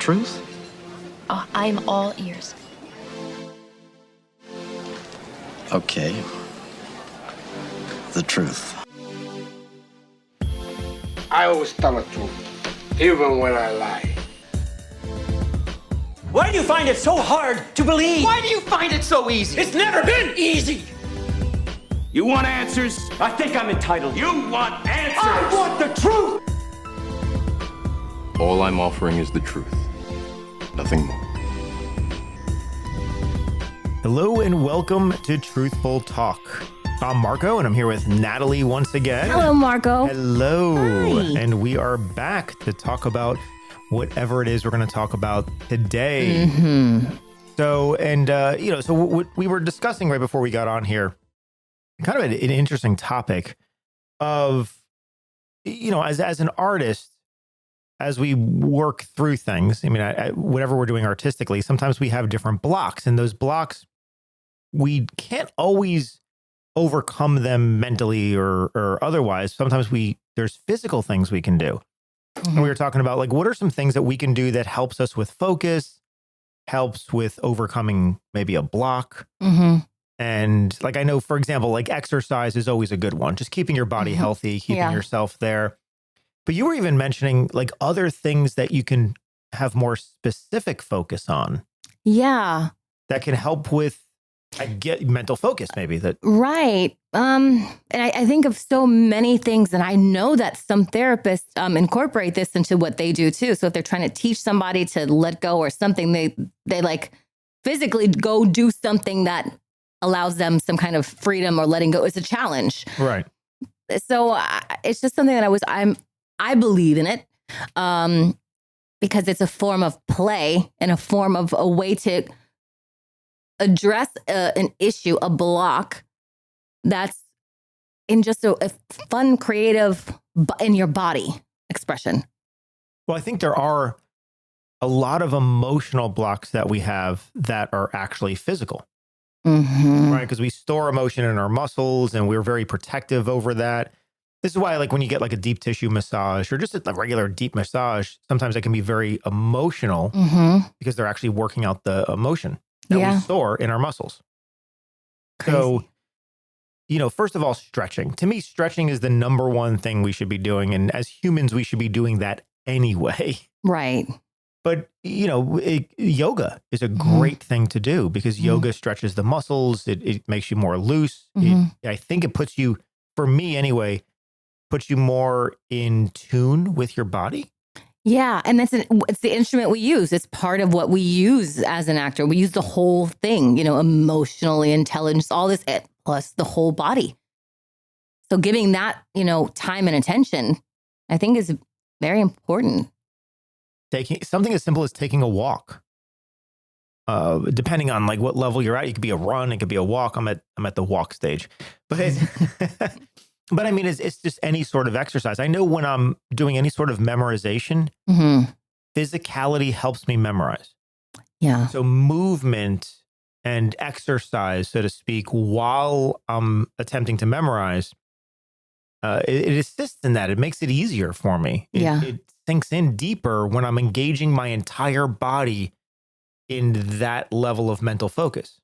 truth? I'm all ears. Okay. The truth. I always tell the truth, even when I lie. Why do you find it so hard to believe? Why do you find it so easy? It's never been easy. You want answers? I think I'm entitled. You want answers? I want the truth. All I'm offering is the truth. Nothing more. Hello and welcome to Truthful Talk. I'm Marco and I'm here with Natalie once again. Hello, Marco. Hello. Hi. And we are back to talk about whatever it is we're going to talk about today. Mm-hmm. So, so what we were discussing right before we got on here, kind of an interesting topic of, as an artist, as we work through things, whatever we're doing artistically, sometimes we have different blocks, and those blocks, we can't always overcome them mentally or otherwise. Sometimes there's physical things we can do. Mm-hmm. And we were talking about, what are some things that we can do that helps us with focus, helps with overcoming maybe a block. Mm-hmm. And I know, for example, exercise is always a good one. Just keeping your body healthy, keeping yourself there. But you were even mentioning other things that you can have more specific focus on. Yeah. That can help with mental focus, maybe. Right. And I think of so many things, and I know that some therapists incorporate this into what they do too. So if they're trying to teach somebody to let go or something, they physically go do something that allows them some kind of freedom or letting go. It's a challenge. Right. So it's just something that I believe in it because it's a form of play and a form of a way to address an issue, a block that's in just a fun, creative, in your body expression. Well, I think there are a lot of emotional blocks that we have that are actually physical. Mm-hmm. Right? Because we store emotion in our muscles and we're very protective over that. This is why, when you get a deep tissue massage or just a regular deep massage, sometimes it can be very emotional because they're actually working out the emotion that we store in our muscles. Crazy. So, first of all, stretching. To me, stretching is the number one thing we should be doing. And as humans, we should be doing that anyway. Right. But, yoga is a great thing to do because yoga stretches the muscles. It makes you more loose. I think it puts you, for me anyway, puts you more in tune with your body. Yeah. And it's the instrument we use. It's part of what we use as an actor. We use the whole thing, emotionally, intelligence, all this, plus the whole body. So giving that, time and attention, I think is very important. Taking something as simple as taking a walk. Depending on what level you're at, it could be a run, it could be a walk. I'm at the walk stage, but but it's just any sort of exercise. I know when I'm doing any sort of memorization, physicality helps me memorize. Yeah. So movement and exercise, so to speak, while I'm attempting to memorize, it assists in that. It makes it easier for me. It sinks in deeper when I'm engaging my entire body in that level of mental focus.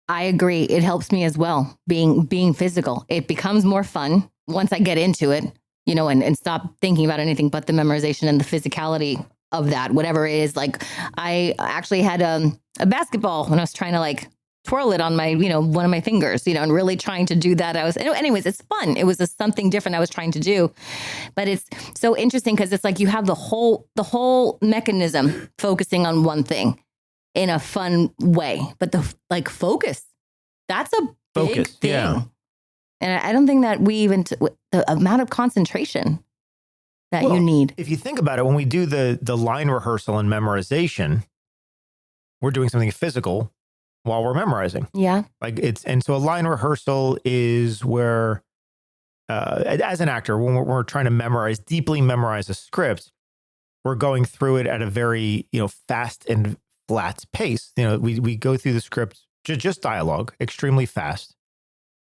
I agree. It helps me as well, being physical. It becomes more fun once I get into it, and stop thinking about anything but the memorization and the physicality of that, whatever it is. I actually had a basketball when I was trying to twirl it on my, one of my fingers, and really trying to do that. Anyways, it's fun. It was something different I was trying to do, but it's so interesting because it's you have the whole mechanism focusing on one thing in a fun way, but the focus, that's a big thing. Yeah. And I don't think that we even, the amount of concentration that you need. If you think about it, when we do the line rehearsal and memorization, we're doing something physical while we're memorizing. Yeah. So a line rehearsal is where, as an actor, when we're trying to deeply memorize a script, we're going through it at a very, fast and flat pace. We go through the script, just dialogue, extremely fast.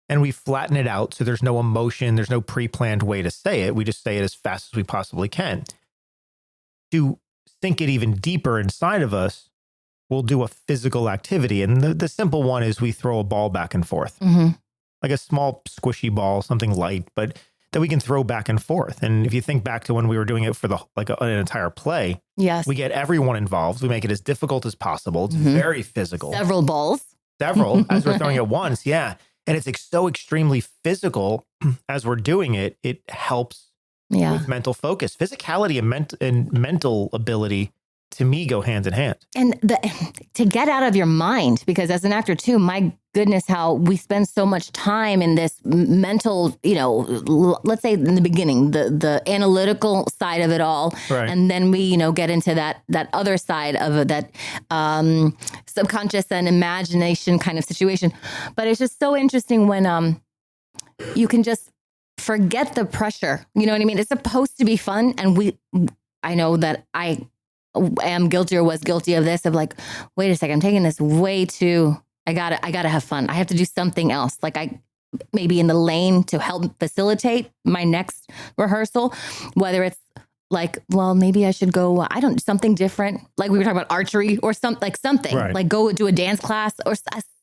And we flatten it out so there's no emotion, there's no pre-planned way to say it. We just say it as fast as we possibly can. To sink it even deeper inside of us, we'll do a physical activity. And the simple one is we throw a ball back and forth, like a small squishy ball, something light, but that we can throw back and forth. And if you think back to when we were doing it for an entire play, Yes. we get everyone involved. We make it as difficult as possible. It's very physical. Several balls. Several as we're throwing at once. Yeah. And it's so extremely physical as we're doing it. It helps with mental focus. Physicality and mental ability, to me, go hand in hand. And to get out of your mind, because as an actor too, my goodness, how we spend so much time in this mental, let's say in the beginning, the analytical side of it all. Right. And then we, get into that other side of it, that subconscious and imagination kind of situation. But it's just so interesting when you can just forget the pressure. You know what I mean? It's supposed to be fun. And I know that I am guilty or was guilty of this, of like, wait a second, I'm taking this way too, I gotta have fun. I have to do something else. Like I maybe in the lane to help facilitate my next rehearsal, whether it's like, well, maybe I should go, something different. Like we were talking about archery or something, Right. like go do a dance class or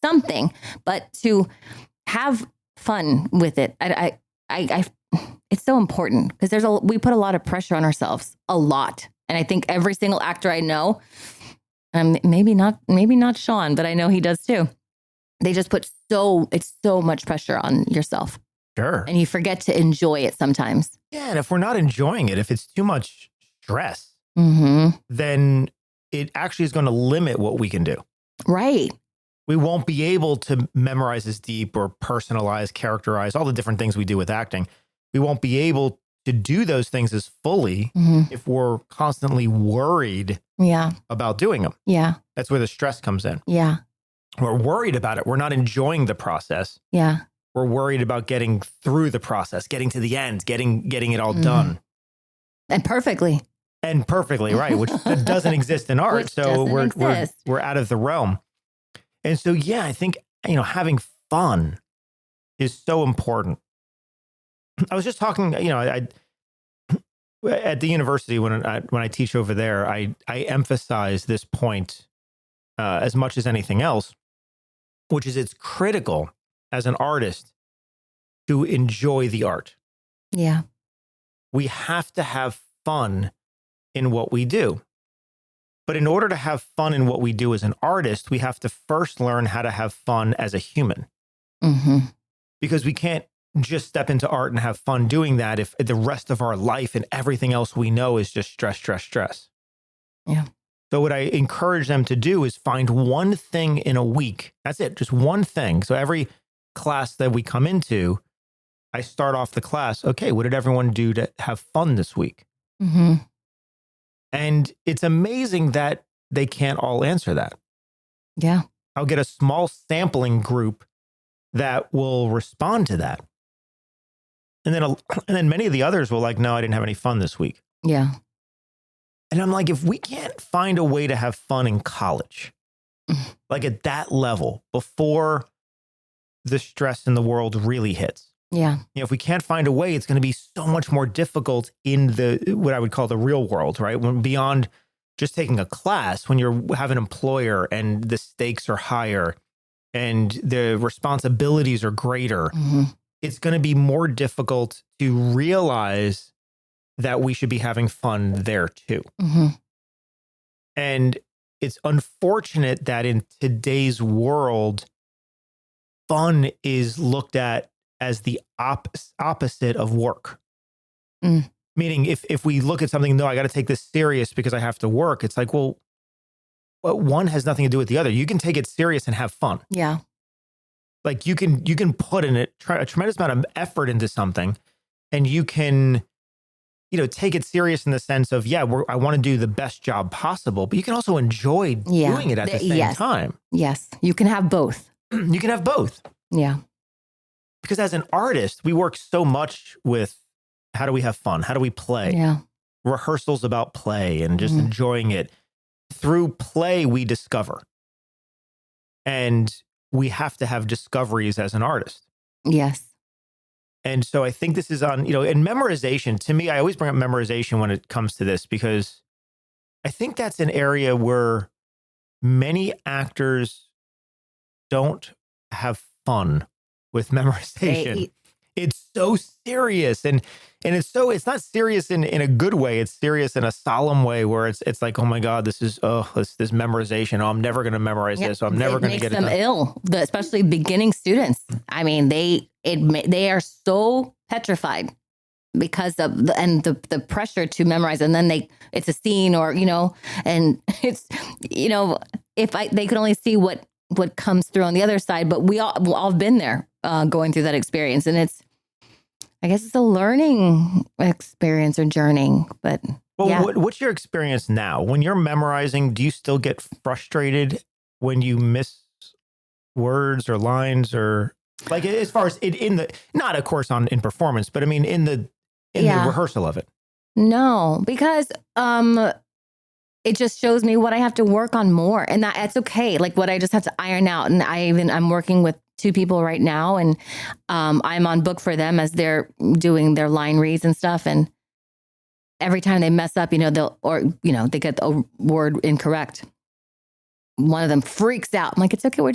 something, but to have fun with it. I it's so important because we put a lot of pressure on ourselves, a lot. And I think every single actor I know, maybe not Sean, but I know he does too. They just put so much pressure on yourself. Sure. And you forget to enjoy it sometimes. Yeah. And if we're not enjoying it, if it's too much stress, then it actually is going to limit what we can do. Right. We won't be able to memorize as deep or personalize, characterize, all the different things we do with acting. We won't be able to do those things as fully if we're constantly worried about doing them. Yeah. That's where the stress comes in. Yeah. We're worried about it. We're not enjoying the process. Yeah. We're worried about getting through the process, getting to the end, getting it all done. And perfectly. Right, which that doesn't exist in art. Which So doesn't exist. we're out of the realm. And so I think having fun is so important. I was just talking, I at the university when I teach over there, I emphasize this point as much as anything else, which is it's critical as an artist to enjoy the art. Yeah. We have to have fun in what we do. But in order to have fun in what we do as an artist, we have to first learn how to have fun as a human. Because we can't just step into art and have fun doing that if the rest of our life and everything else we know is just stress. Yeah. So what I encourage them to do is find one thing in a week. That's it, just one thing. So every class that we come into, I start off the class, okay, what did everyone do to have fun this week? And it's amazing that they can't all answer that. Yeah. I'll get a small sampling group that will respond to that. And then many of the others will like, no, I didn't have any fun this week. Yeah. And I'm like, if we can't find a way to have fun in college, like at that level, before the stress in the world really hits. Yeah. If we can't find a way, it's going to be so much more difficult in what I would call the real world, right? When beyond just taking a class, when you have an employer and the stakes are higher and the responsibilities are greater, it's going to be more difficult to realize that we should be having fun there too. And it's unfortunate that in today's world, fun is looked at as the opposite of work. Meaning if we look at something, no, I got to take this serious because I have to work. It's like, well, one has nothing to do with the other. You can take it serious and have fun. Yeah. Like you can put in a tremendous amount of effort into something, and you can, take it serious in the sense of, I want to do the best job possible, but you can also enjoy doing it at the same time. Yes. You can have both. You can have both. Yeah. Because as an artist, we work so much with how do we have fun? How do we play? Yeah. Rehearsals about play and just enjoying it. Through play, we discover. And we have to have discoveries as an artist. Yes. And so I think this is on, and memorization, to me, I always bring up memorization when it comes to this because I think that's an area where many actors don't have fun with memorization. It's so serious, and it's not serious in a good way. It's serious in a solemn way where it's like, oh my God, this memorization. Oh, I'm never going to memorize this. So I'm never going to get it done. It makes them ill, especially beginning students. I mean, they are so petrified because of the pressure to memorize, and then it's a scene, or and it's they could only see what comes through on the other side, but we've all been there, going through that experience, and I guess it's a learning experience or journey. But what's your experience now when you're memorizing? Do you still get frustrated when you miss words or lines, or like as far as not of course in performance, but I mean in the rehearsal of it? No, because it just shows me what I have to work on more, and that's okay. Like what I just have to iron out. And I'm working with 2 people right now, and I'm on book for them as they're doing their line reads and stuff. And every time they mess up, they get the word incorrect. One of them freaks out. I'm like, it's okay. We're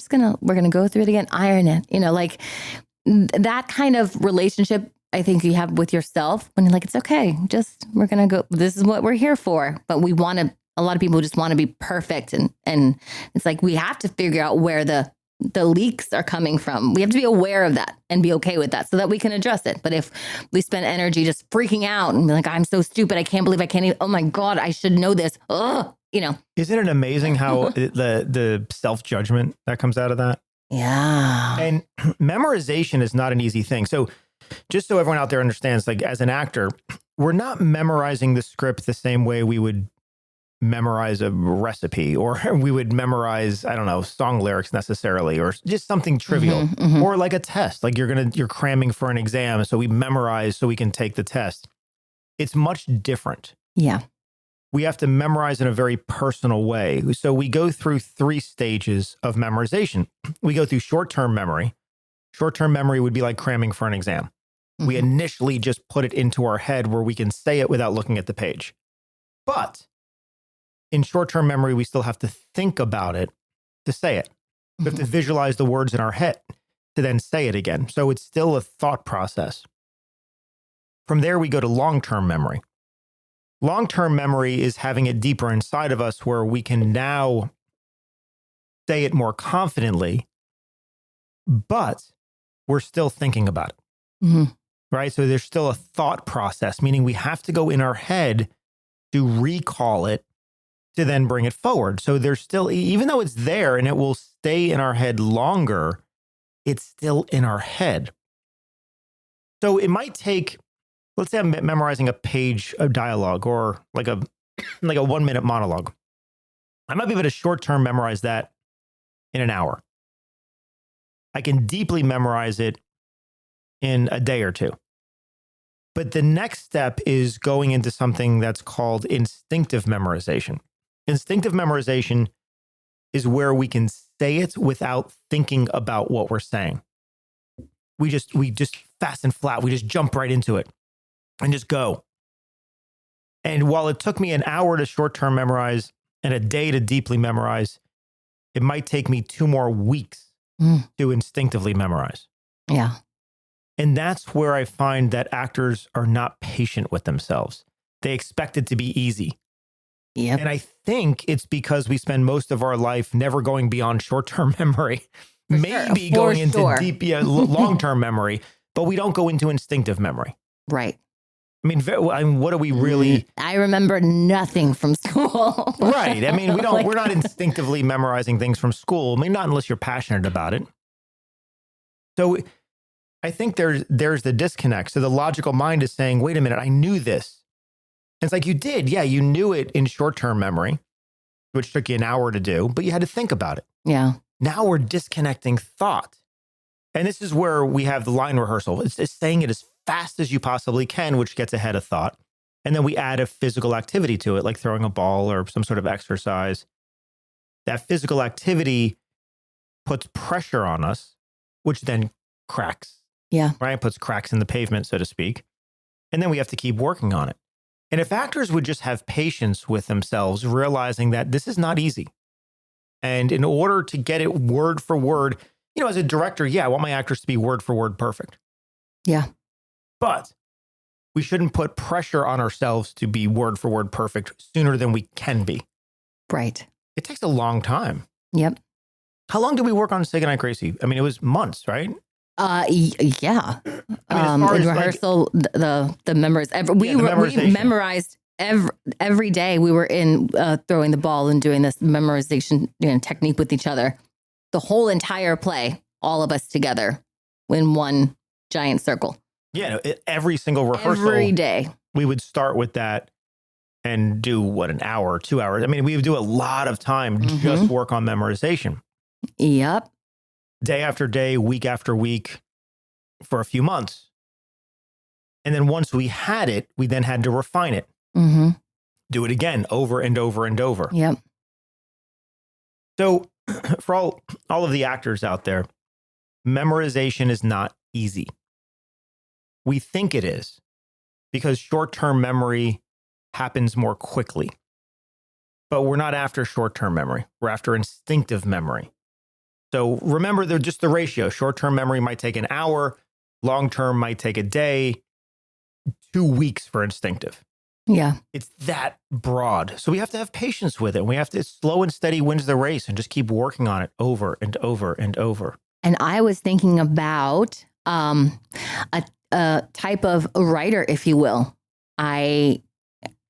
gonna go through it again, iron it. Like that kind of relationship I think you have with yourself when you're like, it's okay. We're gonna go. This is what we're here for. But a lot of people just want to be perfect, and it's like we have to figure out where the leaks are coming from. We have to be aware of that and be okay with that so that we can address it. But if we spend energy just freaking out and be like, I'm so stupid, I can't believe I can't even, oh my God, I should know this. Ugh, Isn't it amazing how the self-judgment that comes out of that? Yeah. And memorization is not an easy thing. So just so everyone out there understands, like as an actor, we're not memorizing the script the same way we would memorize a recipe, or we would memorize, I don't know, song lyrics necessarily, or just something trivial, or like a test, like you're cramming for an exam. So we memorize so we can take the test. It's much different. Yeah. We have to memorize in a very personal way. So we go through 3 stages of memorization. We go through short-term memory. Short-term memory would be like cramming for an exam. We initially just put it into our head where we can say it without looking at the page. But in short-term memory, we still have to think about it to say it. We have to visualize the words in our head to then say it again. So it's still a thought process. From there, we go to long-term memory. Long-term memory is having it deeper inside of us where we can now say it more confidently, but we're still thinking about it. Right? So there's still a thought process, meaning we have to go in our head to recall it to then bring it forward. So there's still, even though it's there and it will stay in our head longer, it's still in our head. So it might take, let's say I'm memorizing a page of dialogue or like a 1-minute monologue. I might be able to short-term memorize that in an hour. I can deeply memorize it in a day or 2. But the next step is going into something that's called instinctive memorization. Instinctive memorization is where we can say it without thinking about what we're saying. We just fast and flat. We just jump right into it and just go. And while it took me an hour to short-term memorize and a day to deeply memorize, it might take me 2 more weeks to instinctively memorize. Yeah. And that's where I find that actors are not patient with themselves. They expect it to be easy. Yep. And I think it's because we spend most of our life never going beyond short-term memory, maybe going into deep, long-term memory, but we don't go into instinctive memory. Right. I mean, what do we really? I remember nothing from school. Right. I mean, we're not instinctively memorizing things from school. I mean, not unless you're passionate about it. So I think there's the disconnect. So the logical mind is saying, wait a minute, I knew this. And it's like, you did. Yeah, you knew it in short-term memory, which took you an hour to do, but you had to think about it. Yeah. Now we're disconnecting thought. And this is where we have the line rehearsal. It's just saying it as fast as you possibly can, which gets ahead of thought. And then we add a physical activity to it, like throwing a ball or some sort of exercise. That physical activity puts pressure on us, which then cracks. Yeah. Right? Puts cracks in the pavement, so to speak. And then we have to keep working on it. And if actors would just have patience with themselves, realizing that this is not easy. And in order to get it word for word, as a director, I want my actors to be word for word perfect. Yeah. But we shouldn't put pressure on ourselves to be word for word perfect sooner than we can be. Right. It takes a long time. Yep. How long did we work on Say Goodnight Gracie? I mean, it was months, right? Yeah. I mean, as far in as, rehearsal, the members, we memorization. memorized every day. We were in throwing the ball and doing this memorization technique with each other. The whole entire play, all of us together in one giant circle. Yeah, every single rehearsal. Every day. We would start with that and do, an hour, 2 hours. I mean, we would do a lot of time just work on memorization. Yep. Day after day, week after week for a few months. And then once we had it, we then had to refine it. Mm-hmm. Do it again, over and over and over. Yep. So for all of the actors out there, memorization is not easy. We think it is because short-term memory happens more quickly. But we're not after short-term memory. We're after instinctive memory. So remember, they're just the ratio. Short-term memory might take an hour. Long-term might take a day, 2 weeks for instinctive. Yeah. It's that broad. So we have to have patience with it. We have to, slow and steady wins the race, and just keep working on it over and over and over. And I was thinking about a type of writer, if you will. I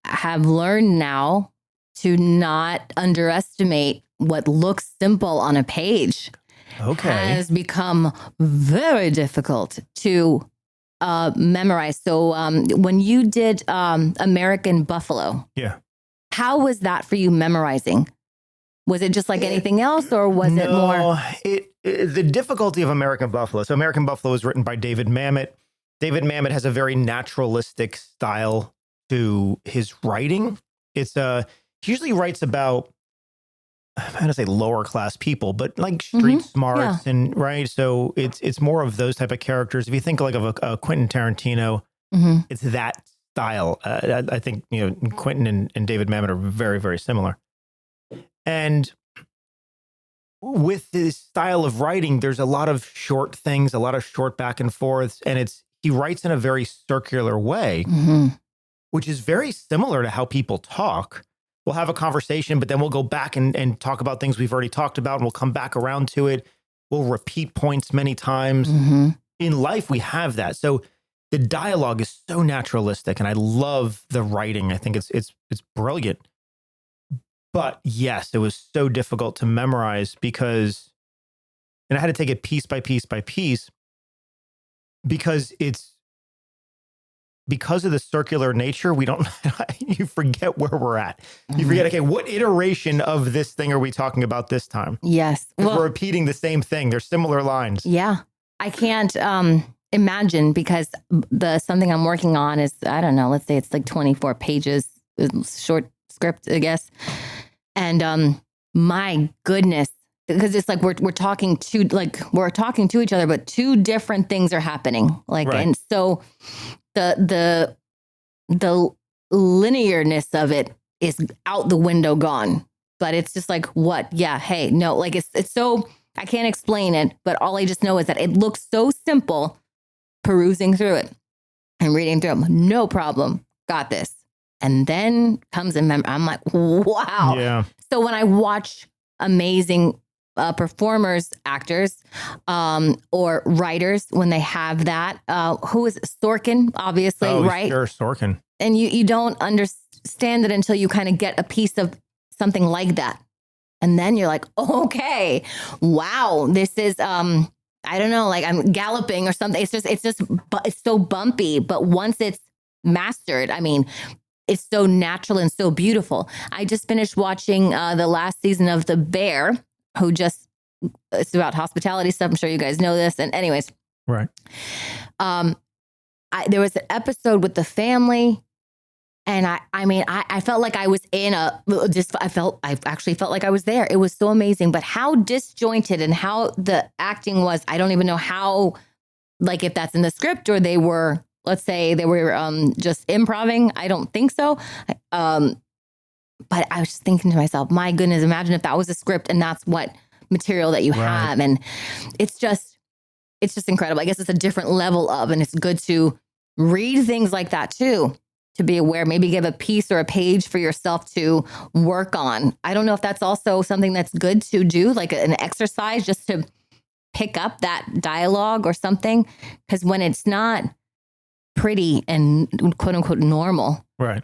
have learned now to not underestimate what looks simple on a page. Okay. Has become very difficult to memorize. So when you did American Buffalo, how was that for you memorizing? Was it just like anything else, or was it more? The difficulty of American Buffalo. So American Buffalo was written by David Mamet. David Mamet has a very naturalistic style to his writing. It's he usually writes about, I'm going to say lower class people, but like street smarts and right. So it's more of those type of characters. If you think like of a Quentin Tarantino, it's that style. I think, Quentin and David Mamet are very, very similar. And with this style of writing, there's a lot of short things, a lot of short back and forths. And he writes in a very circular way, which is very similar to how people talk. We'll have a conversation, but then we'll go back and talk about things we've already talked about, and we'll come back around to it. We'll repeat points many times. In life, we have that. So the dialogue is so naturalistic, and I love the writing. I think it's brilliant. But yes, it was so difficult to memorize and I had to take it piece by piece by piece, because because of the circular nature, you forget where we're at. You forget, okay, what iteration of this thing are we talking about this time? Yes. We're repeating the same thing. There's similar lines. Yeah. I can't imagine, because something I'm working on is, I don't know, let's say it's like 24 pages, short script, I guess. And my goodness, because it's like we're talking to each other, but two different things are happening. Like, right. And so the linearness of it is out the window, gone. But it's just like, what? Yeah. Hey, no, like it's so, I can't explain it, but all I just know is that it looks so simple perusing through it and reading through them. No problem. Got this. And then comes in memory. I'm like, wow. Yeah. So when I watch amazing performers, actors, or writers, when they have that, who is Sorkin, obviously, right? Sure, Sorkin. And you don't understand it until you kind of get a piece of something like that. And then you're like, okay, wow, this is, I don't know, like I'm galloping or something. It's so bumpy. But once it's mastered, I mean, it's so natural and so beautiful. I just finished watching the last season of The Bear, it's about hospitality stuff. I'm sure you guys know this. And anyways, right. There was an episode with the family, and I felt like I was in I actually felt like I was there. It was so amazing, but how disjointed and how the acting was, I don't even know how, like if that's in the script or they were let's say they were just improvising. I don't think so. But I was just thinking to myself, my goodness, imagine if that was a script and that's what material that you have. And it's just incredible. I guess it's a different level of, and it's good to read things like that too, to be aware, maybe give a piece or a page for yourself to work on. I don't know if that's also something that's good to do, like an exercise just to pick up that dialogue or something. Because when it's not pretty and quote unquote normal, Right.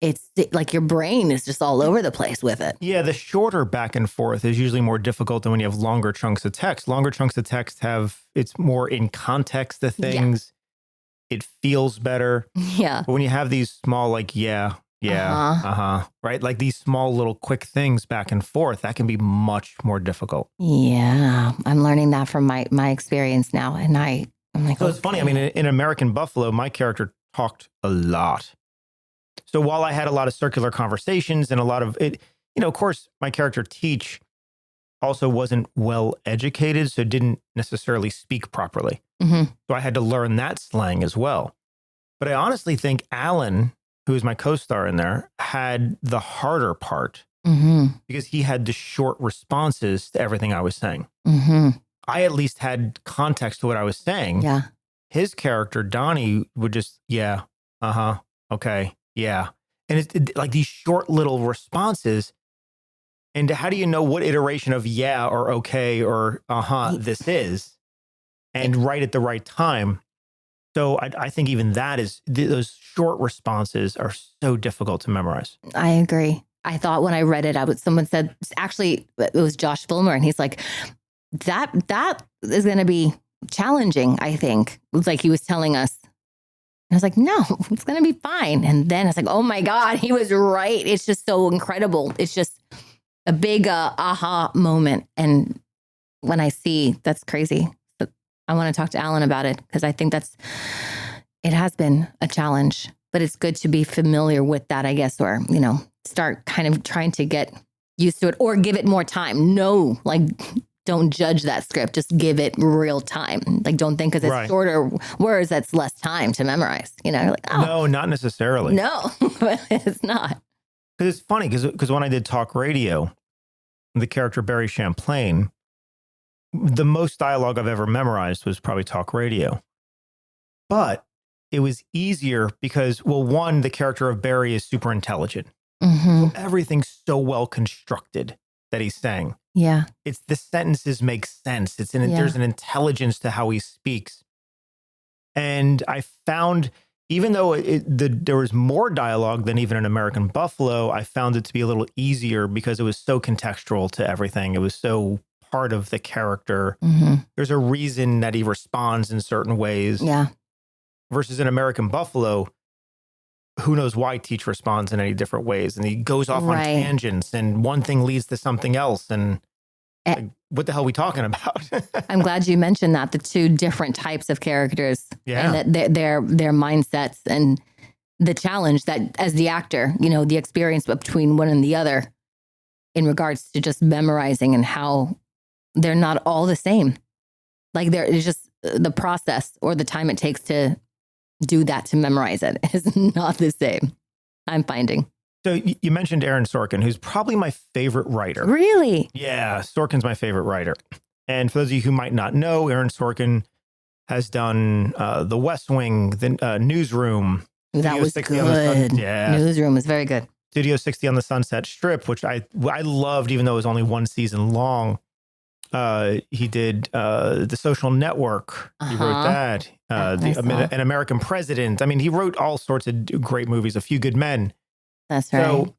it's like your brain is just all over the place with it. Yeah, the shorter back and forth is usually more difficult than when you have longer chunks of text. Longer chunks of text it's more in context of things. Yeah. It feels better. Yeah. But when you have these small, like, right? Like these small little quick things back and forth, that can be much more difficult. Yeah. I'm learning that from my experience now. And I'm like, so it's funny. I mean, in American Buffalo, my character talked a lot. So while I had a lot of circular conversations and a lot of it, of course, my character Teach also wasn't well educated, so didn't necessarily speak properly. Mm-hmm. So I had to learn that slang as well. But I honestly think Alan, who is my co-star in there, had the harder part because he had the short responses to everything I was saying. Mm-hmm. I at least had context to what I was saying. Yeah. His character, Donnie, would just, okay. Yeah. And it's like these short little responses. And how do you know what iteration of yeah or okay or this is? And right at the right time. So I think even that is, those short responses are so difficult to memorize. I agree. I thought when I read it, someone said, actually, it was Josh Fulmer, and he's like, that is going to be challenging, I think. It was like he was telling us. And I was like, no, it's going to be fine. And then I was like, oh my God, he was right. It's just so incredible. It's just a big aha moment. And when I see, that's crazy. But I want to talk to Alan about it because I think it has been a challenge, but it's good to be familiar with that, I guess, or, start kind of trying to get used to it or give it more time. No, like, don't judge that script. Just give it real time. Like, don't think because it's shorter words, that's less time to memorize. You're like, oh. No, not necessarily. No, but it's not. Because it's funny because when I did talk radio, the character Barry Champlain, the most dialogue I've ever memorized was probably talk radio. But it was easier because, well, one, the character of Barry is super intelligent. Mm-hmm. So everything's so well constructed that he's saying. Yeah. It's the sentences make sense. There's an intelligence to how he speaks. And I found, even though there was more dialogue than even in American Buffalo, I found it to be a little easier because it was so contextual to everything. It was so part of the character. Mm-hmm. There's a reason that he responds in certain ways. Yeah. Versus in American Buffalo, who knows why Teach responds in any different ways. And he goes off on tangents and one thing leads to something else. And like, what the hell are we talking about? I'm glad you mentioned that, the two different types of characters. Yeah. And that their mindsets and the challenge that as the actor, the experience between one and the other in regards to just memorizing and how they're not all the same. Like it's just the process or the time it takes to do that, to memorize it, is not the same, I'm finding. So you mentioned Aaron Sorkin, who's probably my favorite writer. Really? Yeah, Sorkin's my favorite writer. And for those of you who might not know, Aaron Sorkin has done The West Wing, the Newsroom. That was good. Yeah. Newsroom was very good. Studio 60 on the Sunset Strip, which I loved, even though it was only one season long. He did The Social Network. He wrote that. An American President. I mean, he wrote all sorts of great movies. A Few Good Men. That's right. So,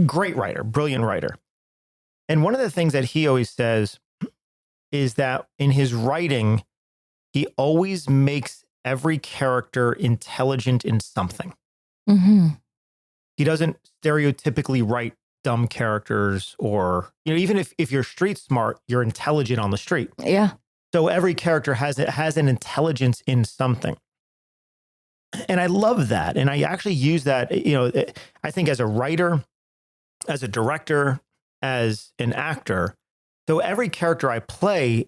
great writer, brilliant writer. And one of the things that he always says is that in his writing, he always makes every character intelligent in something. Mm-hmm. He doesn't stereotypically write dumb characters, or even if you're street smart, you're intelligent on the street. Yeah. So every character has an intelligence in something. And I love that. And I actually use that, I think as a writer, as a director, as an actor. So every character I play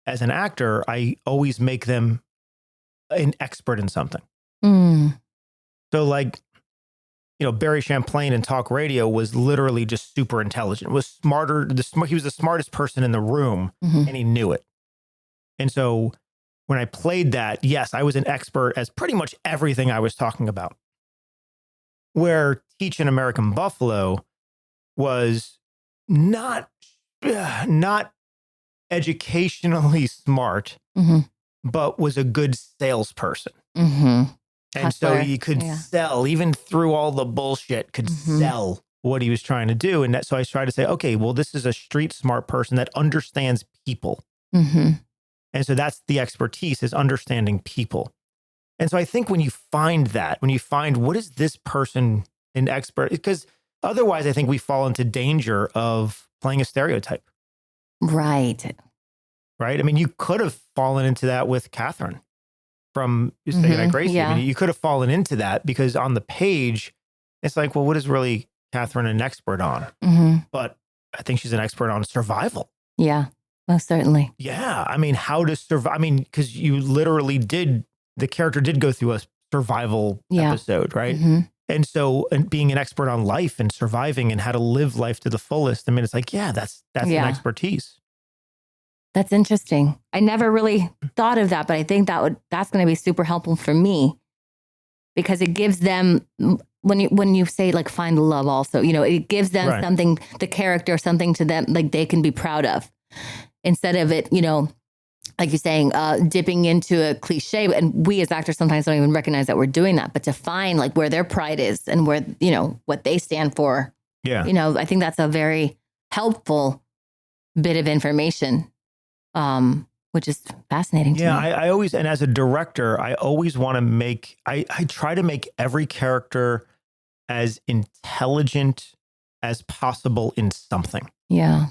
as an actor, I always make them an expert in something. Mm. So like, Barry Champlain in talk radio was literally just super intelligent, was smarter. He was the smartest person in the room, Mhm. and he knew it. And so when I played that, yes, I was an expert as pretty much everything I was talking about. Where Teach in American Buffalo was not educationally smart, Mhm. but was a good salesperson. Mhm. And so Hustler, he could yeah. sell, even through all the bullshit, could Mhm. sell what he was trying to do. And so I tried to say, okay, well, this is a street smart person that understands people. Mhm. And so that's the expertise, is understanding people. And so I think when you find that, when you find what is this person an expert, because otherwise I think we fall into danger of playing a stereotype, Right. right? I mean, you could have fallen into that with Catherine from Saying Goodnight Gracie. Yeah. I mean, you could have fallen into that because on the page, it's like, well, what is really Catherine an expert on? Mhm. But I think she's an expert on survival. Yeah. Most certainly. Yeah. I mean, how to survive. I mean, because you literally the character did go through a survival Yeah. episode, right? Mhm. And so, and being an expert on life and surviving and how to live life to the fullest. I mean, it's like, yeah, that's Yeah. an expertise. That's interesting. I never really thought of that, but I think that's going to be super helpful for me because it gives them, when you say like find love also, it gives them Right. something, the character, something to them like they can be proud of instead of it, like you're saying, dipping into a cliche. And we as actors sometimes don't even recognize that we're doing that, but to find like where their pride is and where, what they stand for. Yeah. I think that's a very helpful bit of information. Which is fascinating to Yeah, me. I always, and as a director, I always want to I try to make every character as intelligent as possible in something. Yeah.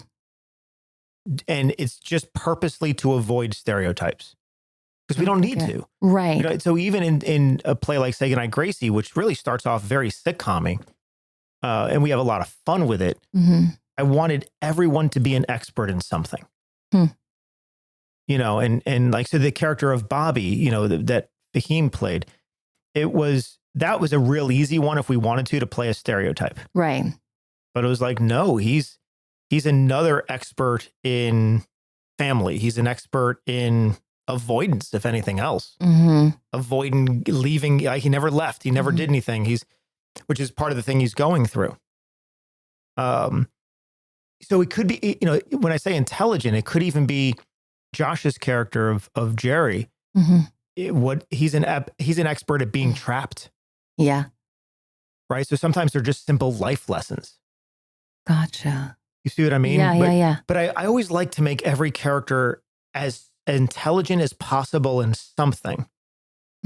And it's just purposely to avoid stereotypes because we don't need Okay. to. Right. So even in a play like Say Goodnight Gracie, which really starts off very sitcom-y, and we have a lot of fun with it, Mhm. I wanted everyone to be an expert in something. Hmm. And like, so the character of Bobby, that Fahim played, that was a real easy one if we wanted to play a stereotype. Right. But it was like, no, he's another expert in family. He's an expert in avoidance, if anything else. Mm-hmm. Avoiding leaving. He never left. He never did anything. Which is part of the thing he's going through. So it could be, when I say intelligent, it could even be Josh's character of Jerry. Mm-hmm. He's an expert at being trapped, Yeah. right? So sometimes they're just simple life lessons. Gotcha. You see what I mean? Yeah, yeah. But I always like to make every character as intelligent as possible in something.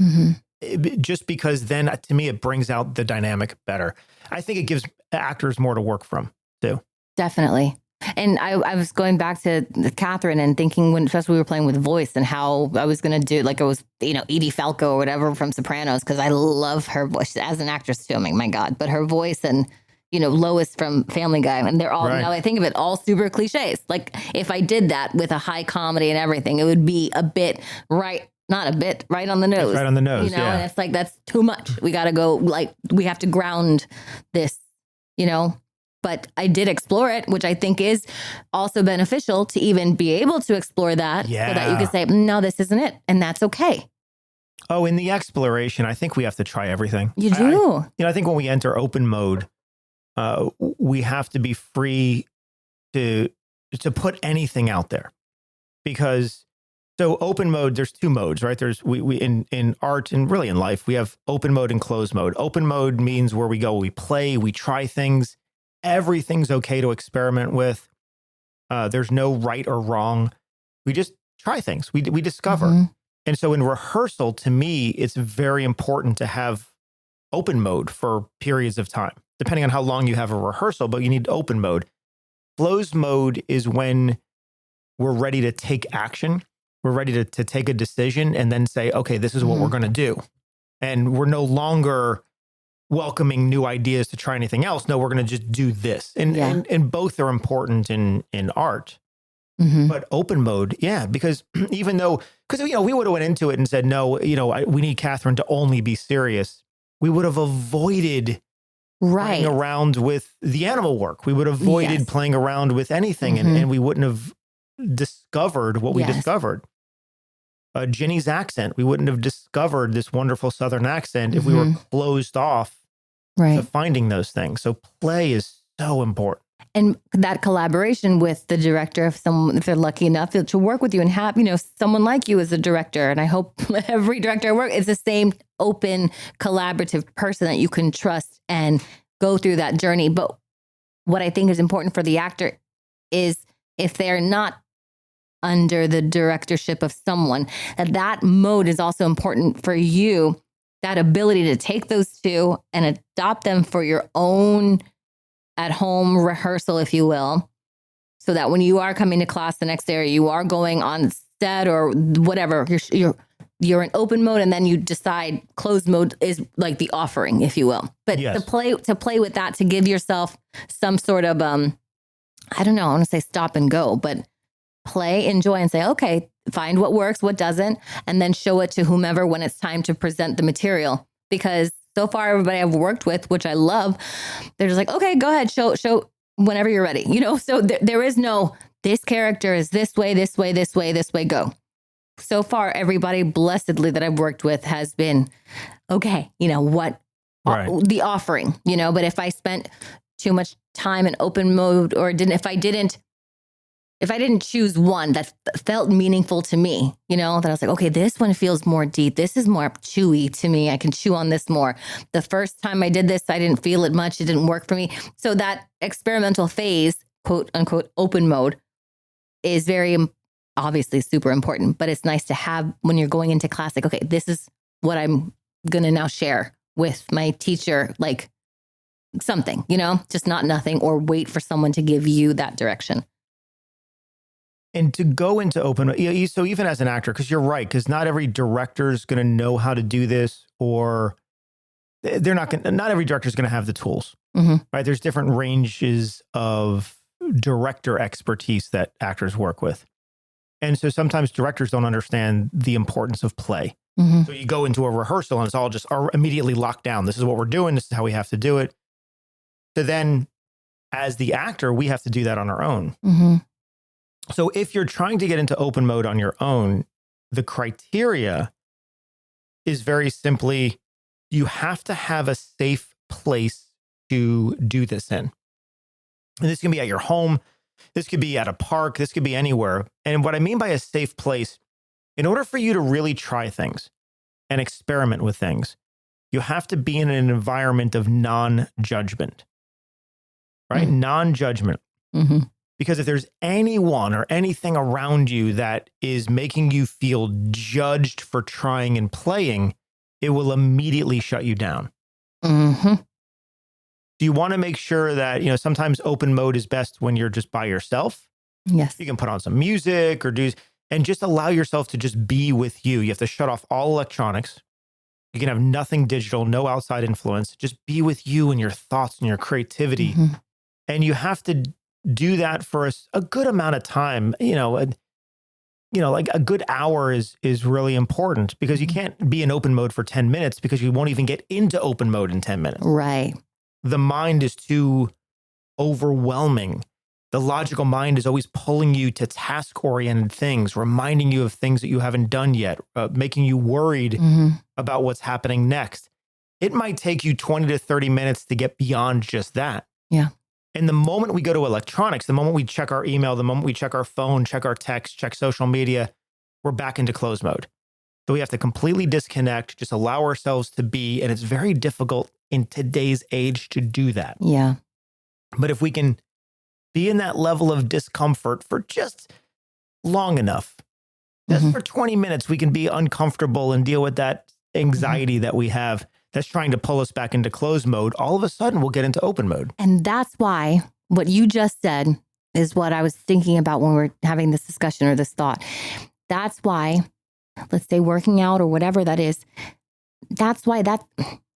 Mm-hmm. Just because then, to me, it brings out the dynamic better. I think it gives actors more to work from, too. Definitely. And I was going back to Catherine and thinking especially we were playing with voice and how I was going to do, like it was, Edie Falco or whatever from Sopranos, because I love her voice as an actress too. I mean, my God, but her voice and, Lois from Family Guy. And they're all, now I think of it, all super cliches. Like if I did that with a high comedy and everything, it would be a bit right. Not a bit, right on the nose. It's right on the nose, yeah. And it's like, that's too much. We got to go, like, we have to ground this, But I did explore it, which I think is also beneficial to even be able to explore that. Yeah. So that you can say, no, this isn't it. And that's okay. Oh, in the exploration, I think we have to try everything. You do. I think when we enter open mode, we have to be free to put anything out there, because so open mode, there's two modes, right? There's we in art and really in life, we have open mode and closed mode. Open mode means where we play, we try things. Everything's okay to experiment with. There's no right or wrong. We just try things. We discover. Mm-hmm. And so in rehearsal, to me, it's very important to have open mode for periods of time, depending on how long you have a rehearsal, but you need open mode. Closed mode is when we're ready to take action. We're ready to take a decision and then say, okay, this is what we're going to do. And we're no longer welcoming new ideas to try anything else. No, we're going to just do this. And both are important in art. But open mode, yeah, because even though, because, we would have went into it and said, no, we need Catherine to only be serious. We would have avoided playing around with the animal work. We would have avoided playing around with anything, and we wouldn't have discovered what we discovered. Ginny's accent, we wouldn't have discovered this wonderful Southern accent if we were closed off to finding those things. So play is so important. And that collaboration with the director, if they're lucky enough to work with you and have, someone like you as a director. And I hope every director I work is the same open, collaborative person that you can trust and go through that journey. But what I think is important for the actor is if they're not under the directorship of someone, that mode is also important for you, that ability to take those two and adopt them for your own at home rehearsal, if you will, so that when you are coming to class the next day or you are going on set or whatever, you're in open mode, and then you decide closed mode is like the offering, if you will. But to play with that, to give yourself some sort of I don't know, I want to say stop and go, but play, enjoy, and say, okay, find what works, what doesn't, and then show it to whomever when it's time to present the material. Because so far, everybody I've worked with, which I love, they're just like, okay, go ahead, show whenever you're ready. So there is no, this character is this way, this way, this way, this way, go. So far, everybody blessedly that I've worked with has been, okay, what, the offering, but if I spent too much time in open mode or if I didn't choose one that felt meaningful to me, that I was like, okay, this one feels more deep. This is more chewy to me. I can chew on this more. The first time I did this, I didn't feel it much. It didn't work for me. So that experimental phase, quote unquote, open mode is very obviously super important, but it's nice to have when you're going into class, like, okay, this is what I'm going to now share with my teacher, like something, just not nothing, or wait for someone to give you that direction. And to go into open, so even as an actor, because you're right, because not every director is going to know how to do this, or not every director is going to have the tools, right? There's different ranges of director expertise that actors work with. And so sometimes directors don't understand the importance of play. So you go into a rehearsal and it's all just immediately locked down. This is what we're doing. This is how we have to do it. So then as the actor, we have to do that on our own. So if you're trying to get into open mode on your own, the criteria is very simply, you have to have a safe place to do this in. And this can be at your home. This could be at a park. This could be anywhere. And what I mean by a safe place, in order for you to really try things and experiment with things, you have to be in an environment of non-judgment, right? Non-judgment. Because if there's anyone or anything around you that is making you feel judged for trying and playing, it will immediately shut you down. Do you want to make sure that, sometimes open mode is best when you're just by yourself? Yes. You can put on some music and just allow yourself to just be with you. You have to shut off all electronics. You can have nothing digital, no outside influence. Just be with you and your thoughts and your creativity. And you have to do that for a good amount of time. Like a good hour is really important, because you can't be in open mode for 10 minutes because you won't even get into open mode in 10 minutes. Right. The mind is too overwhelming. The logical mind is always pulling you to task-oriented things, reminding you of things that you haven't done yet, making you worried about what's happening next. It might take you 20 to 30 minutes to get beyond just that. Yeah. And the moment we go to electronics, the moment we check our email, the moment we check our phone, check our text, check social media, we're back into closed mode. So we have to completely disconnect, just allow ourselves to be. And it's very difficult in today's age to do that. Yeah. But if we can be in that level of discomfort for just long enough, just for 20 minutes, we can be uncomfortable and deal with that anxiety that we have that's trying to pull us back into closed mode. All of a sudden, we'll get into open mode. And that's why what you just said is what I was thinking about when we're having this discussion or this thought. That's why, let's say working out or whatever that is, that's why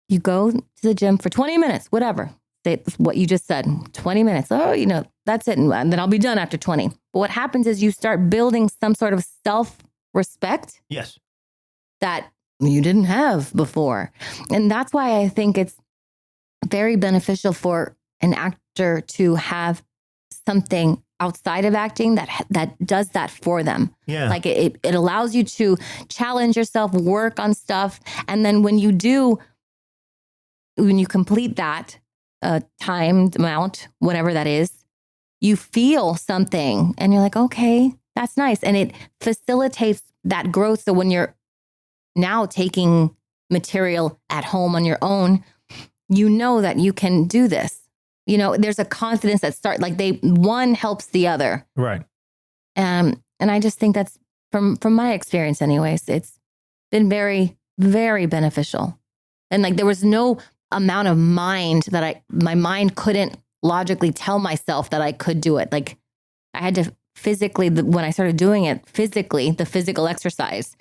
you go to the gym for 20 minutes, whatever, what you just said, 20 minutes. Oh, that's it. And then I'll be done after 20. But what happens is you start building some sort of self-respect. Yes. That you didn't have before. And that's why I think it's very beneficial for an actor to have something outside of acting that does that for them. Yeah. Like it allows you to challenge yourself, work on stuff. And then when you complete that timed amount, whatever that is, you feel something and you're like, okay, that's nice. And it facilitates that growth. So when you're now taking material at home on your own, you know that you can do this. There's a confidence that one helps the other. Right. And I just think that's from my experience anyways, it's been very, very beneficial. And there was no amount of mind that my mind couldn't logically tell myself that I could do it. I had to physically, when I started doing it physically, the physical exercise,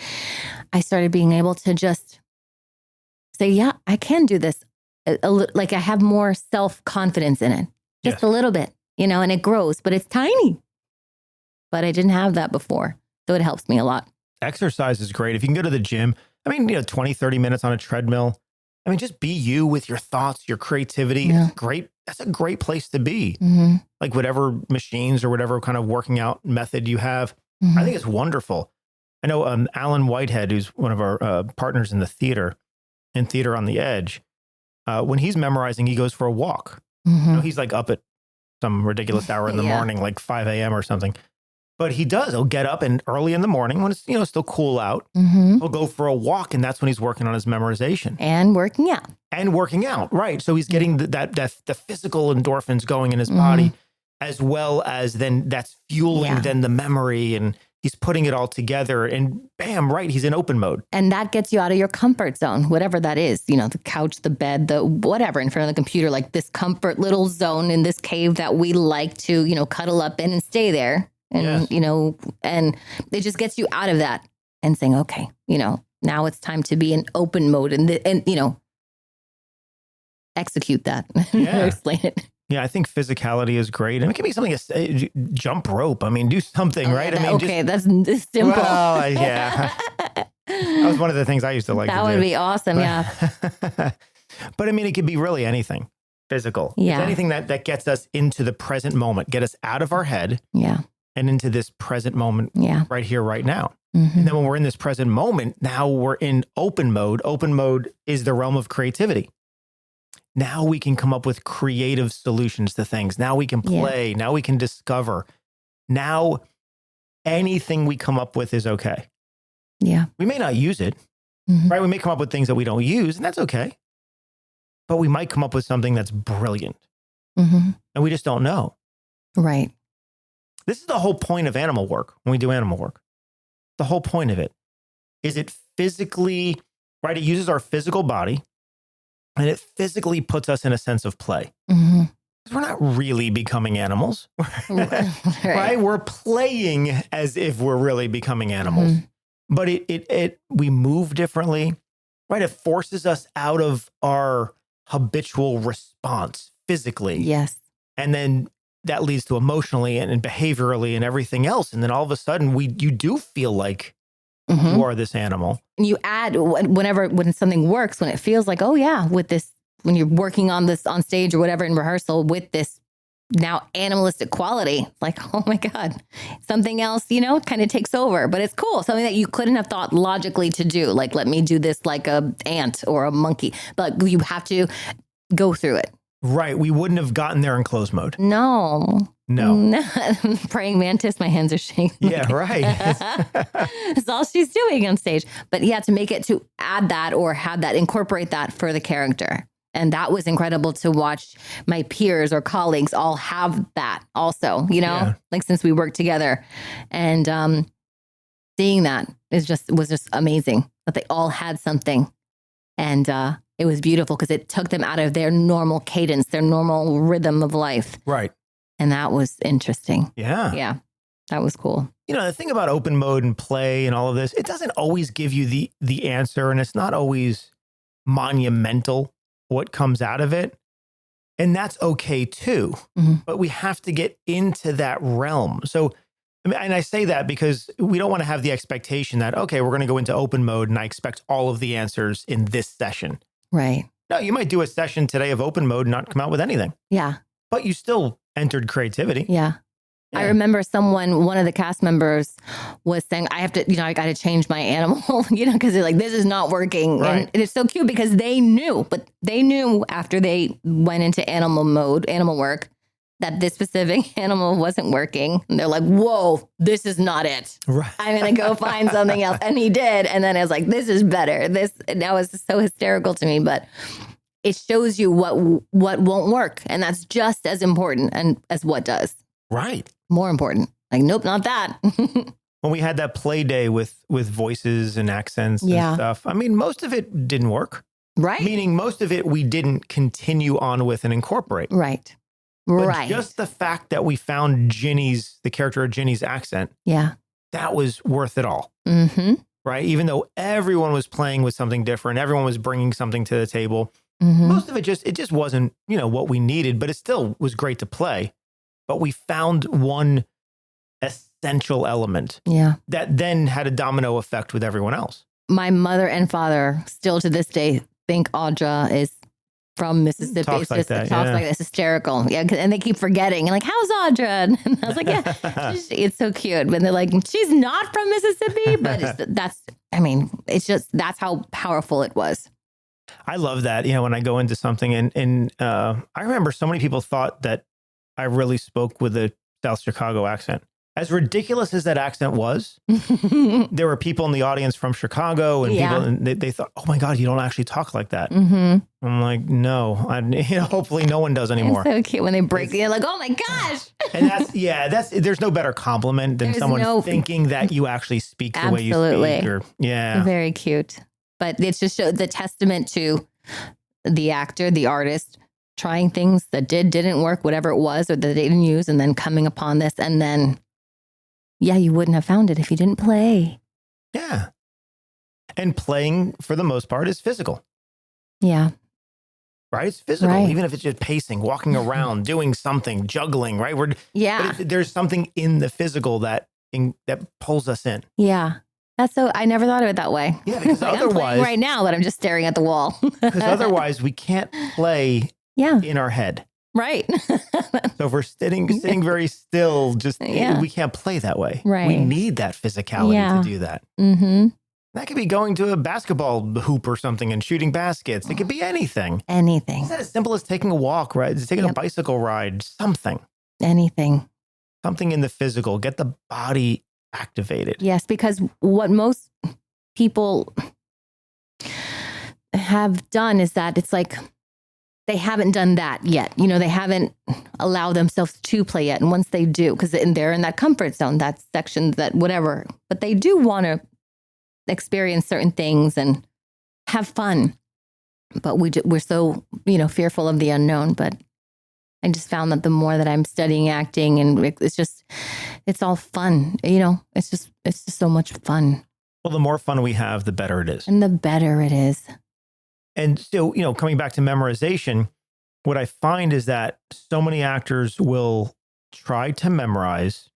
I started being able to just say, yeah, I can do this. I have more self-confidence in it, just a little bit, and it grows, but it's tiny. But I didn't have that before. So it helps me a lot. Exercise is great. If you can go to the gym, 20, 30 minutes on a treadmill. Just be you with your thoughts, your creativity. Yeah. It's great. That's a great place to be. Mm-hmm. Whatever machines or whatever kind of working out method you have. Mm-hmm. I think it's wonderful. I know Alan Whitehead, who's one of our partners in Theater on the Edge. When he's memorizing, he goes for a walk. Mm-hmm. He's up at some ridiculous hour in the morning, 5 a.m. or something. But he'll get up and early in the morning when it's, still cool out, Mm-hmm. he'll go for a walk. And that's when he's working on his memorization. And working out. Right. So he's getting the physical endorphins going in his body, as well as then that's fueling then the memory, and he's putting it all together, and bam, right, he's in open mode. And that gets you out of your comfort zone, whatever that is, the couch, the bed, the whatever in front of the computer, this comfort little zone in this cave that we like to, cuddle up in and stay there. And, and it just gets you out of that and saying, okay, now it's time to be in open mode and execute that. Yeah. Explain it. Yeah, I think physicality is great. And it can be something, jump rope. Do something, right? That's simple. Well, yeah. That was one of the things I used to like to do. That would be awesome, yeah. But it could be really anything physical. Yeah. It's anything that gets us into the present moment, get us out of our head. Yeah. And into this present moment right here, right now. Mm-hmm. And then when we're in this present moment, now we're in open mode. Open mode is the realm of creativity. Now we can come up with creative solutions to things. Now we can play. Now we can discover. Now anything we come up with is okay. Yeah. We may not use it, right? We may come up with things that we don't use, and that's okay. But we might come up with something that's brilliant. Mm-hmm. And we just don't know. Right. This is the whole point of animal work when we do animal work. The whole point of it is it physically, right? It uses our physical body and it physically puts us in a sense of play. Mm-hmm. We're not really becoming animals, right? We're playing as if we're really becoming animals, but we move differently, right? It forces us out of our habitual response physically. Yes. And then that leads to emotionally and behaviorally and everything else. And then all of a sudden you do feel like you are this animal. And you add when something works, when it feels like, oh yeah, with this, when you're working on this on stage or whatever in rehearsal with this now animalistic quality, like, oh my God, something else, kind of takes over, but it's cool. Something that you couldn't have thought logically to do. Like, let me do this like a ant or a monkey, but you have to go through it. Right. We wouldn't have gotten there in close mode. No. Praying mantis, my hands are shaking. Yeah, right. That's all she's doing on stage. But yeah, to make it, to add that or have that, incorporate that for the character. And that was incredible to watch my peers or colleagues all have that also, since we worked together. And seeing that was just amazing that they all had something. And it was beautiful because it took them out of their normal cadence, their normal rhythm of life. Right. And that was interesting. Yeah. Yeah. That was cool. The thing about open mode and play and all of this, it doesn't always give you the answer, and it's not always monumental what comes out of it. And that's okay too. Mhm. But we have to get into that realm. So, I mean, and I say that because we don't want to have the expectation that, okay, we're going to go into open mode and I expect all of the answers in this session. Right. No, you might do a session today of open mode and not come out with anything, Yeah. but you still entered creativity. Yeah. I remember one of the cast members was saying, I got to change my animal, because they're like, this is not working. Right. And it's so cute because they knew after they went into animal mode, animal work, that this specific animal wasn't working. And they're like, whoa, this is not it. Right. I'm going to go find something else. And he did. And then I was like, this is better. And that was so hysterical to me, but it shows you what won't work. And that's just as important as what does. Right. More important. Like, nope, not that. When we had that play day with voices and accents and Yeah. stuff, I mean, most of it didn't work. Right. Meaning most of it we didn't continue on with and incorporate. Right. But Right. just the fact that we found the character of Ginny's accent, Yeah. that was worth it all. Mm-hmm. Right. Even though everyone was playing with something different, everyone was bringing something to the table. Mm-hmm. Most of it just wasn't, what we needed, but it still was great to play. But we found one essential element Yeah. that then had a domino effect with everyone else. My mother and father still to this day think Audra is from Mississippi. Talks It's like just that, talks yeah. like this, hysterical. Yeah. And they keep forgetting. And like, how's Audra? And I was like, yeah, it's so cute. But they're like, she's not from Mississippi. But that's how powerful it was. I love that, when I go into something and I remember so many people thought that I really spoke with a South Chicago accent. As ridiculous as that accent was, there were people in the audience from Chicago and Yeah. people, and they thought, oh my God, you don't actually talk like that. Mm-hmm. I'm like, no, hopefully no one does anymore. It's so cute when they break. You're like, oh my gosh. And there's no better compliment than There's someone no- thinking that you actually speak the way you Absolutely. speak. Yeah. Very cute. But it's just the testament to the actor, the artist, trying things that didn't work, whatever it was, or that they didn't use, and then coming upon this. And then, you wouldn't have found it if you didn't play. Yeah. And playing, for the most part, is physical. Yeah. Right? It's physical, Right. even if it's just pacing, walking around, doing something, juggling, right? Yeah. But there's something in the physical that pulls us in. Yeah. That's so, I never thought of it that way. Yeah, because Like, I'm playing otherwise, right now, but I'm just staring at the wall. we can't play Yeah. in our head. Right. So if we're sitting very still, Yeah. we can't play that way. Right. We need that physicality Yeah. to do that. Mm-hmm. That could be going to a basketball hoop or something and shooting baskets. It could be anything. Anything. Is that as simple as taking a walk, right? It's taking a bicycle ride, something Anything. in the physical. Get the body activated. Yes, because what most people have done is that it's like they haven't done that yet. They haven't allowed themselves to play yet. And once they do, because they're in that comfort zone, that section, that whatever, but they do want to experience certain things and have fun. But we're so, fearful of the unknown. But I just found that the more that I'm studying acting, and it's all fun. It's just so much fun. Well, the more fun we have, the better it is. And the better it is. And so, coming back to memorization, what I find is that so many actors will try to memorize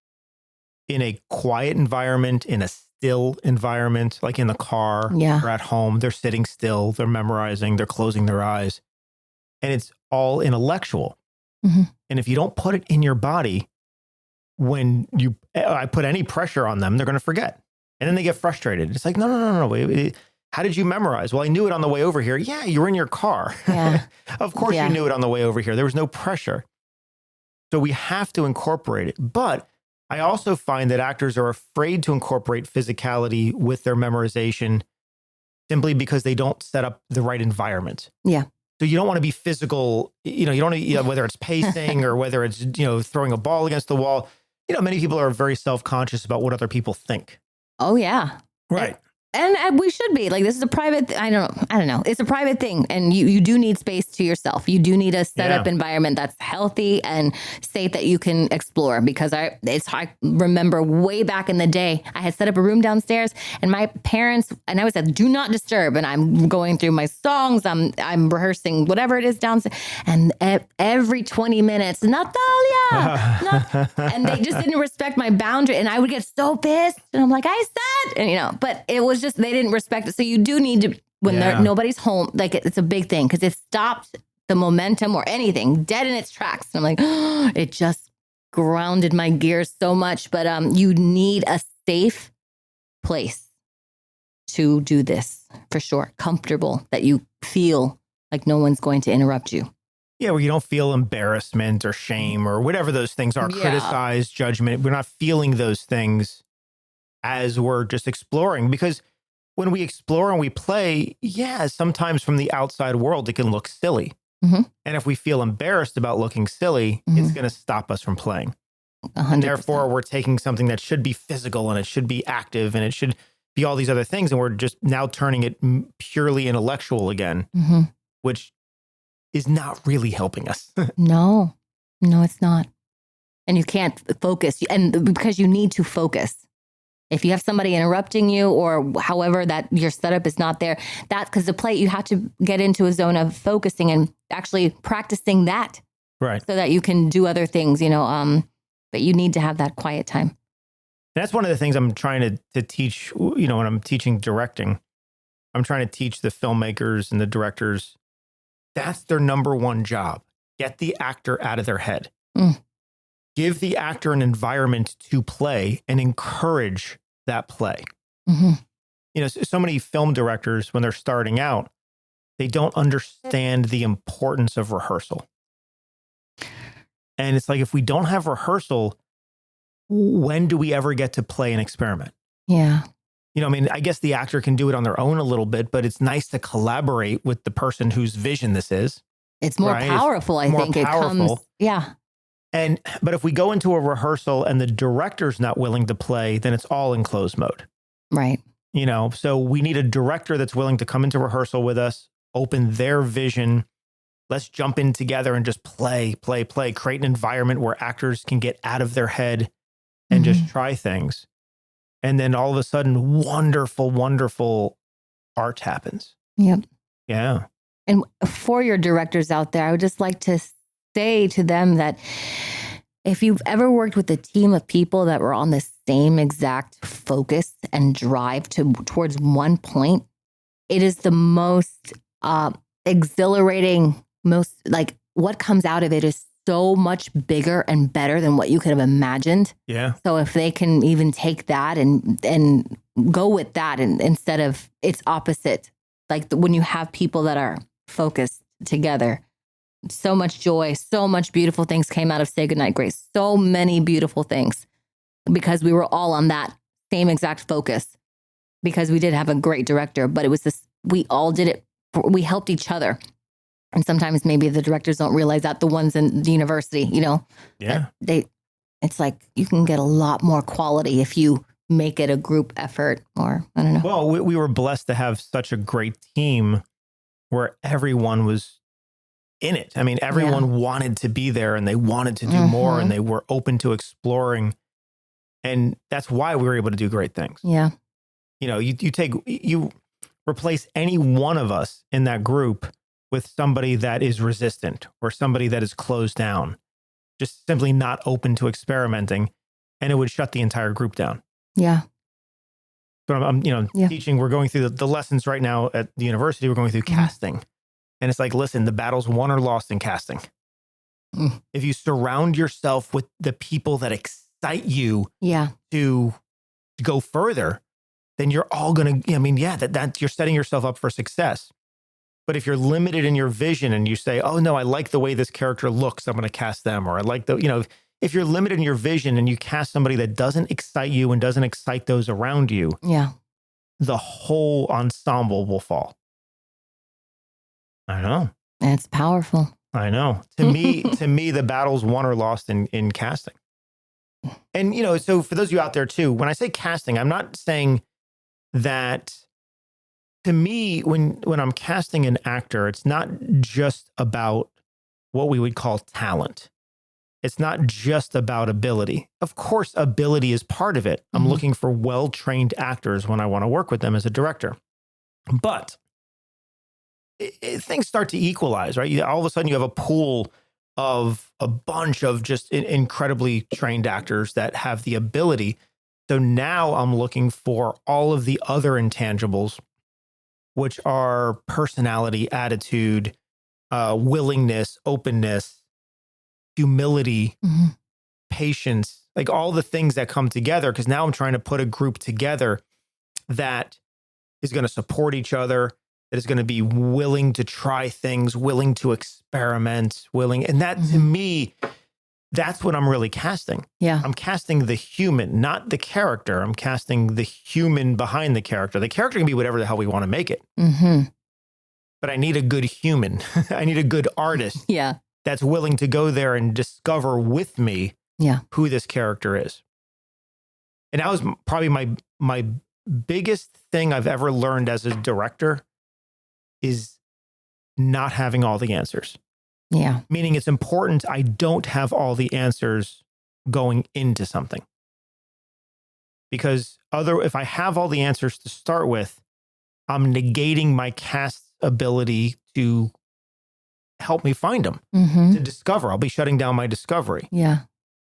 in a quiet environment, in a still environment, like in the car Yeah. or at home. They're sitting still, they're memorizing, they're closing their eyes, and it's all intellectual. Mhm. And if you don't put it in your body, when I put any pressure on them, they're going to forget. And then they get frustrated. It's like, no. Wait, how did you memorize? Well, I knew it on the way over here. Yeah, you were in your car. Yeah. Of course Yeah. you knew it on the way over here. There was no pressure. So we have to incorporate it. But I also find that actors are afraid to incorporate physicality with their memorization simply because they don't set up the right environment. Yeah. So you don't want to be physical, you don't, whether it's pacing or whether it's, throwing a ball against the wall. Many people are very self-conscious about what other people think. Oh, yeah. Right. And we should be like, this is a private, I don't know. It's a private thing. And you do need space to yourself. You do need a set up environment that's healthy and safe that you can explore. Because I remember way back in the day, I had set up a room downstairs and my parents, and I was at do not disturb. And I'm going through my songs. I'm rehearsing whatever it is downstairs. And every 20 minutes, Natalia, and they just didn't respect my boundary. And I would get so pissed. And I'm like, I said, and but it was just, they didn't respect it. So you do need to, when nobody's home, like it's a big thing because it stopped the momentum or anything dead in its tracks. And I'm like, oh, it just grounded my gears so much. But you need a safe place to do this for sure. Comfortable, that you feel like no one's going to interrupt you. Yeah, where you don't feel embarrassment or shame or whatever those things are, criticize, judgment. We're not feeling those things as we're just exploring, because when we explore and we play, sometimes from the outside world, it can look silly. Mm-hmm. And if we feel embarrassed about looking silly, it's going to stop us from playing. 100%. And therefore, we're taking something that should be physical and it should be active and it should be all these other things. And we're just now turning it purely intellectual again, which is not really helping us. No, it's not. And you can't focus. And because you need to focus. If you have somebody interrupting you or however that your setup is not there, that's because the play, you have to get into a zone of focusing and actually practicing that. Right. So that you can do other things, but you need to have that quiet time. That's one of the things I'm trying to teach, when I'm teaching directing. I'm trying to teach the filmmakers and the directors. That's their number one job. Get the actor out of their head. Give the actor an environment to play and encourage that play. So many film directors, when they're starting out, they don't understand the importance of rehearsal. And it's like, if we don't have rehearsal, when do we ever get to play and experiment? Yeah. I guess the actor can do it on their own a little bit, but it's nice to collaborate with the person whose vision this is. It's more powerful, I think. It comes, But if we go into a rehearsal and the director's not willing to play, then it's all in closed mode. Right. So we need a director that's willing to come into rehearsal with us, open their vision. Let's jump in together and just play, create an environment where actors can get out of their head and just try things. And then all of a sudden, wonderful, wonderful art happens. Yep. Yeah. And for your directors out there, I would just like to say to them that if you've ever worked with a team of people that were on the same exact focus and drive towards one point, it is the most exhilarating, most like what comes out of it is so much bigger and better than what you could have imagined. Yeah. So if they can even take that and go with that, and instead of its opposite, like when you have people that are focused together, so much joy, so much beautiful things came out of Say Goodnight Grace. So many beautiful things because we were all on that same exact focus, because we did have a great director, but it was this, we all did it. We helped each other. And sometimes maybe the directors don't realize that, the ones in the university, Yeah. It's like you can get a lot more quality if you make it a group effort, or I don't know. Well, we were blessed to have such a great team where everyone was in it. Everyone wanted to be there and they wanted to do more and they were open to exploring. And that's why we were able to do great things. Yeah. You replace any one of us in that group with somebody that is resistant or somebody that is closed down, just simply not open to experimenting, and it would shut the entire group down. Yeah. So I'm teaching, we're going through the lessons right now at the university, we're going through casting. And it's like, listen, the battle's won or lost in casting. If you surround yourself with the people that excite you to go further, then you're all going to, that you're setting yourself up for success. But if you're limited in your vision and you say, oh no, I like the way this character looks, I'm going to cast them. Or I like if you're limited in your vision and you cast somebody that doesn't excite you and doesn't excite those around you, the whole ensemble will fall. I know. It's powerful. I know. To me, the battle's won or lost in casting. And, so for those of you out there too, when I say casting, I'm not saying that to me, when I'm casting an actor, it's not just about what we would call talent. It's not just about ability. Of course, ability is part of it. I'm looking for well-trained actors when I want to work with them as a director. But things start to equalize, right? All of a sudden you have a pool of a bunch of just incredibly trained actors that have the ability. So now I'm looking for all of the other intangibles, which are personality, attitude, willingness, openness, humility, patience, like all the things that come together. Because now I'm trying to put a group together that is going to support each other, that is going to be willing to try things, willing to experiment, and that to me, that's what I'm really casting. Yeah. I'm casting the human, not the character. I'm casting the human behind the character. The character can be whatever the hell we want to make it. But I need a good human. I need a good artist. Yeah. That's willing to go there and discover with me who this character is. And that was probably my biggest thing I've ever learned as a director is not having all the answers. Yeah. Meaning it's important I don't have all the answers going into something. Because if I have all the answers to start with, I'm negating my cast's ability to help me find them, to discover. I'll be shutting down my discovery. Yeah.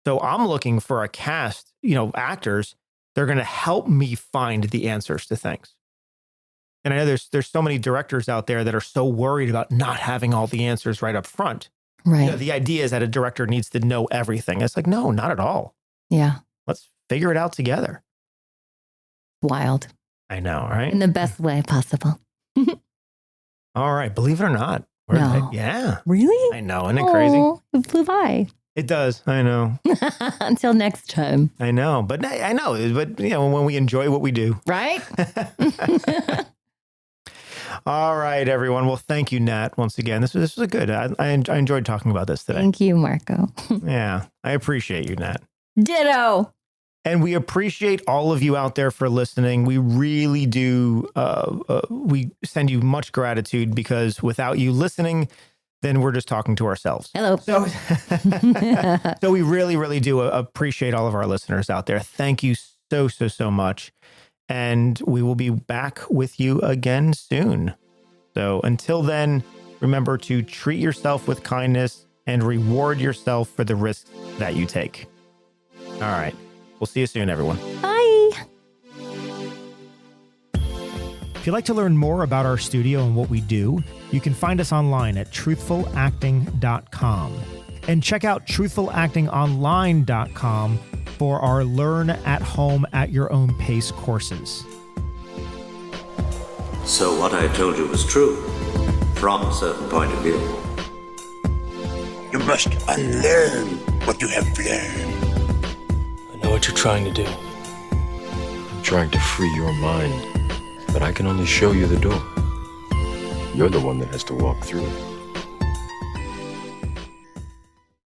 So I'm looking for a cast, actors, they're going to help me find the answers to things. And I know there's so many directors out there that are so worried about not having all the answers right up front. Right. The idea is that a director needs to know everything. It's like, no, not at all. Yeah. Let's figure it out together. Wild. I know, right? In the best way possible. All right. Believe it or not. No. Yeah. Really? I know. Isn't it crazy? It flew by. It does. I know. Until next time. I know. But I know. But, when we enjoy what we do. Right? All right, everyone. Well, thank you, Nat, once again. This was a good. I enjoyed talking about this today. Thank you, Marco. Yeah. I appreciate you, Nat. Ditto. And we appreciate all of you out there for listening. We really do. We send you much gratitude because without you listening, then we're just talking to ourselves. Hello. So, so we really, really do appreciate all of our listeners out there. Thank you so much. And we will be back with you again soon. So until then, remember to treat yourself with kindness and reward yourself for the risks that you take. All right. We'll see you soon, everyone. Bye. If you'd like to learn more about our studio and what we do, you can find us online at truthfulacting.com. And check out truthfulactingonline.com for our Learn at Home at Your Own Pace courses. So what I told you was true, from a certain point of view. You must unlearn what you have learned. I know what you're trying to do. I'm trying to free your mind, but I can only show you the door. You're the one that has to walk through it.